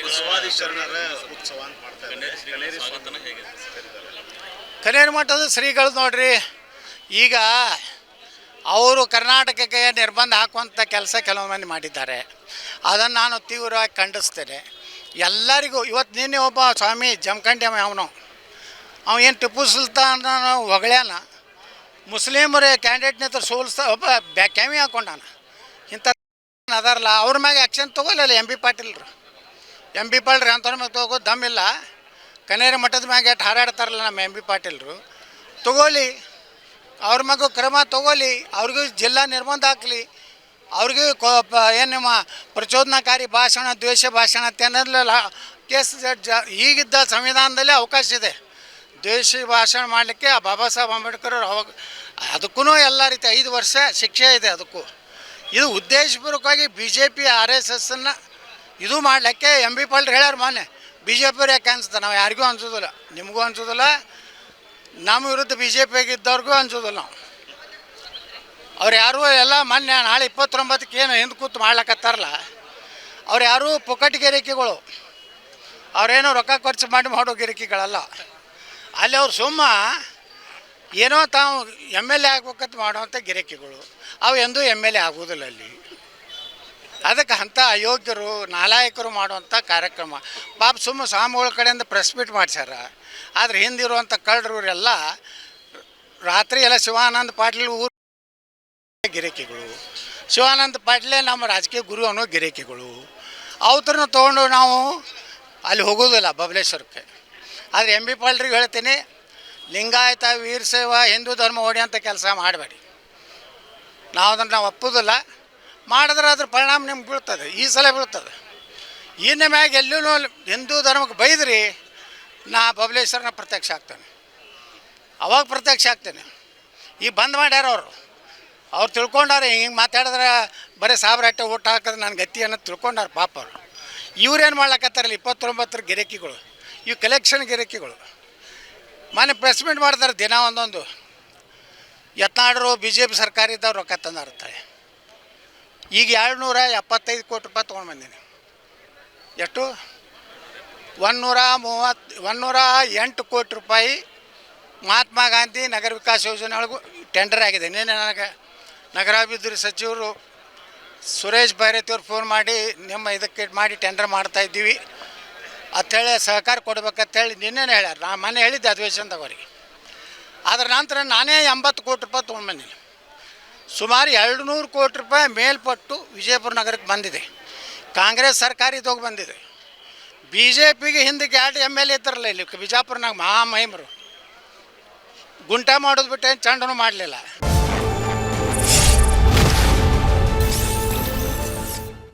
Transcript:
ಉತ್ಸವಾದಿ ಶರಣರ ಉತ್ಸವ ಅಂತ ಮಾಡ್ತಾರೆ. ಕನೇರಿ ಮಠದ ಶ್ರೀಗಳು ನೋಡ್ರಿ, ಈಗ ಅವರು ಕರ್ನಾಟಕಕ್ಕೆ ನಿರ್ಬಂಧ ಹಾಕುವಂಥ ಕೆಲಸ ಕೆಲವು ಮಂದಿ ಮಾಡಿದ್ದಾರೆ. ಅದನ್ನು ನಾನು ತೀವ್ರವಾಗಿ ಖಂಡಿಸ್ತೇನೆ. ಎಲ್ಲರಿಗೂ ಇವತ್ತು ನಿನ್ನೆ ಒಬ್ಬ ಸ್ವಾಮಿ ಜಮಖಂಡಿ ಅವನು ಏನು ಟಿಪ್ಪು ಸುಲ್ತಾನ್ ಹೊಗಳ್ಯಾನ, ಮುಸ್ಲಿಮರ ಕ್ಯಾಂಡಿಡೇಟ್ನ ಸೋಲಿಸ್ತಾ ಒಬ್ಬ ಕ್ಯಾಮಿ ಹಾಕೊಂಡಾನ. ಇಂಥ ಅದಾರಲ್ಲ ಅವ್ರ ಮ್ಯಾಗೆ ಆ್ಯಕ್ಷನ್ ತೊಗೊಲ್ಲ. ಎಂ ಬಿ ಪಾಟೀಲ್ರು ಅಂಥವ್ರ ಮ್ಯಾಗೆ ತೊಗೋ ದಮ್ಮಿಲ್ಲ. ಕನೇರಿ ಮಠದ ಮ್ಯಾಗೆ ಎಷ್ಟು ಹಾರಾಡ್ತಾರಲ್ಲ ನಮ್ಮ ಎಂ ಬಿ ಪಾಟೀಲ್ರು, ತೊಗೊಳ್ಳಿ, ಅವ್ರ ಮಗು ಕ್ರಮ ತೊಗೊಳ್ಳಿ. ಅವ್ರಿಗೂ ಜಿಲ್ಲಾ ನಿರ್ಬಂಧ ಹಾಕಲಿ. ಅವ್ರಿಗೂ ಏನು ನಿಮ್ಮ ಪ್ರಚೋದನಾಕಾರಿ ಭಾಷಣ, ದ್ವೇಷ ಭಾಷಣ ಅನ್ನೋದಿಲ್ಲ ಕೇಸ್ ಈಗಿದ್ದ ಸಂವಿಧಾನದಲ್ಲಿ ಅವಕಾಶ ಇದೆ ದ್ವೇಷ ಭಾಷಣ ಮಾಡಲಿಕ್ಕೆ. ಬಾಬಾ ಸಾಹೇಬ್ ಅಂಬೇಡ್ಕರ್ ಅವಾಗ ಅದಕ್ಕೂ ಎಲ್ಲ ರೀತಿ 5 ವರ್ಷ ಶಿಕ್ಷೆ ಇದೆ ಅದಕ್ಕೂ. ಇದು ಉದ್ದೇಶಪೂರ್ವಕವಾಗಿ BJP RSSನ್ನು ಇದು ಮಾಡಲಿಕ್ಕೆ ಎಂ ಬಿ ಪಾಟೀಲ್ ಹೇಳ್ಯಾರ ಮೊನ್ನೆ. BJP ಅವ್ರು ಯಾಕೆ ಅನ್ಸುತ್ತೆ? ನಾವು ಯಾರಿಗೂ ಅನ್ಸೋದಿಲ್ಲ, ನಿಮಗೂ ಅನ್ಸೋದಿಲ್ಲ, ನಮ್ಮ ವಿರುದ್ಧ BJPಗೆ ಇದ್ದವ್ರಿಗೂ ಅನ್ಸೋದಿಲ್ಲ ನಾವು. ಅವ್ರು ಯಾರೂ ಎಲ್ಲ ಮೊನ್ನೆ ನಾಳೆ 29ಕ್ಕೆ ಏನು ಹಿಂದೆ ಕೂತು ಮಾಡ್ಲಕತ್ತಾರಲ್ಲ, ಅವ್ರು ಯಾರೂ ಪುಕ್ಕಟ್ ಗಿರಿಕಿಗಳು, ಅವ್ರೇನೋ ರೊಕ್ಕ ಖರ್ಚು ಮಾಡಿ ಮಾಡೋ ಗಿರಿಕಿಗಳಲ್ಲ. ಅಲ್ಲಿ ಅವ್ರು ಸುಮ್ಮ ಏನೋ ತಾವು MLA ಆಗ್ಬೇಕಂತ ಮಾಡುವಂಥ ಗಿರಿಕಿಗಳು. ಅವು ಎಂದೂ MLA ಆಗೋದಿಲ್ಲ ಅಲ್ಲಿ. ಅದಕ್ಕೆ ಅಂಥ ಅಯೋಗ್ಯರು ನಾಲಾಯಕರು ಮಾಡುವಂಥ ಕಾರ್ಯಕ್ರಮ. ಪಾಪ ಸುಮ್ಮ ಸ್ವಾಮಿಗಳ ಕಡೆಯಿಂದ ಪ್ರೆಸ್ ಮೀಟ್ ಮಾಡಿಸ್ಯಾರ. ಆದರೆ ಹಿಂದಿರುವಂಥ ಕಳ್ಳರವರೆಲ್ಲ ರಾತ್ರಿ ಎಲ್ಲ ಶಿವಾನಂದ ಪಾಟೀಲ್ ಊರು ಗಿರಿಕಿಗಳು. ಶಿವಾನಂದ ಪಾಟೀಲೇ ನಮ್ಮ ರಾಜಕೀಯ ಗುರು ಅನ್ನೋ ಗಿರಿಕಿಗಳು. ಅವ್ರನ್ನ ತೊಗೊಂಡು ನಾವು ಅಲ್ಲಿ ಹೋಗೋದಿಲ್ಲ ಬಬಲೇಶ್ವರಕ್ಕೆ. ಆದರೆ ಎಂ ಬಿ ಪಾಟೀಲ್ರಿಗೆ ಹೇಳ್ತೀನಿ, ಲಿಂಗಾಯತ ವೀರಶೈವ ಹಿಂದೂ ಧರ್ಮ ಹೊಡೆಯೋಂಥ ಕೆಲಸ ಮಾಡಬೇಡಿ. ನಾವು ಒಪ್ಪೋದಿಲ್ಲ. ಮಾಡಿದ್ರೆ ಅದ್ರ ಪರಿಣಾಮ ನಿಮ್ಗೆ ಬೀಳ್ತದೆ. ಈ ಸಲ ಬೀಳ್ತದೆ. ಇನ್ನು ಮ್ಯಾಗ ಎಲ್ಲೂ ಹಿಂದೂ ಧರ್ಮಕ್ಕೆ ಬೈದ್ರಿ, ನಾ ಬಬಲೇಶ್ವರನ ಪ್ರತ್ಯಕ್ಷ ಆಗ್ತೇನೆ. ಅವಾಗ ಪ್ರತ್ಯಕ್ಷ ಆಗ್ತೇನೆ. ಈಗ ಬಂದ್ ಮಾಡ್ಯಾರ ಅವ್ರು ತಿಳ್ಕೊಂಡಾರೆ. ಹಿಂಗೆ ಮಾತಾಡಿದ್ರೆ ಬರೀ ಸಾಬ್ರಾಟೆ ಊಟ ಹಾಕಿದ್ರೆ ನನ್ನ ಗತಿ ಅನ್ನೋದು ತಿಳ್ಕೊಂಡಾರೆ ಪಾಪ ಅವರು. ಇವ್ರೇನು ಮಾಡ್ಲಕತ್ತಾರಲ್ಲ 29 ಗಿರಿಕಿಗಳು, ಇವು ಕಲೆಕ್ಷನ್ ಗಿರಿಕಿಗಳು. ಮೊನ್ನೆ ಪ್ರೆಸ್ ಮೀಟ್ ಮಾಡ್ತಾರೆ ದಿನ ಒಂದೊಂದು. ಯತ್ನಾಳರು BJP ಸರ್ಕಾರ ಇದ್ದವ್ರು ರೊಕ್ಕ ತಂದಿರ್ತಾರೆ. ಈಗ 275 ಕೋಟಿ ರೂಪಾಯಿ ತೊಗೊಂಡು ಬಂದೀನಿ. ಎಷ್ಟು? 108 ಕೋಟಿ ರೂಪಾಯಿ ಮಹಾತ್ಮ ಗಾಂಧಿ ನಗರ ವಿಕಾಸ ಯೋಜನೆ ಒಳಗೂ ಟೆಂಡರ್ ಆಗಿದೆ. ನಿನ್ನೆ ನನಗೆ ನಗರಾಭಿವೃದ್ಧಿ ಸಚಿವರು ಸುರೇಶ್ ಭೈರತಿಯವ್ರು ಫೋನ್ ಮಾಡಿ ನಿಮ್ಮ ಇದಕ್ಕೆ ಮಾಡಿ ಟೆಂಡರ್ ಮಾಡ್ತಾಯಿದ್ದೀವಿ ಅಂಥೇಳಿ ಸಹಕಾರ ಕೊಡ್ಬೇಕಂತೇಳಿ ನಿನ್ನೆನೇ ಹೇಳ್ಯಾರ. ನಾನು ಮೊನ್ನೆ ಹೇಳಿದ್ದೆ ಅಧಿವೇಶನದಾಗ ಅವರಿಗೆ. ಅದರ ನಂತರ ನಾನೇ 80 ಕೋಟಿ ರೂಪಾಯಿ ತೊಗೊಂಡು ಬಂದೀನಿ. ಸುಮಾರು 200 ಕೋಟಿ ರೂಪಾಯಿ ಮೇಲ್ಪಟ್ಟು ವಿಜಯಪುರ ನಗರಕ್ಕೆ ಬಂದಿದೆ. ಕಾಂಗ್ರೆಸ್ ಸರ್ಕಾರ ಇದ್ದೋಗಿ ಬಂದಿದೆ. BJPಗೆ ಹಿಂದಕ್ಕೆ 2 MLA ಇದ್ದಾರಲ್ಲ ಇಲ್ಲಿ ಬಿಜಾಪುರನಾಗ ಮಹಾಮಹಿಮರು. ಗುಂಟ ಮಾಡೋದು ಬಿಟ್ಟು ಏನು ಚಂಡನೂ ಮಾಡಲಿಲ್ಲ.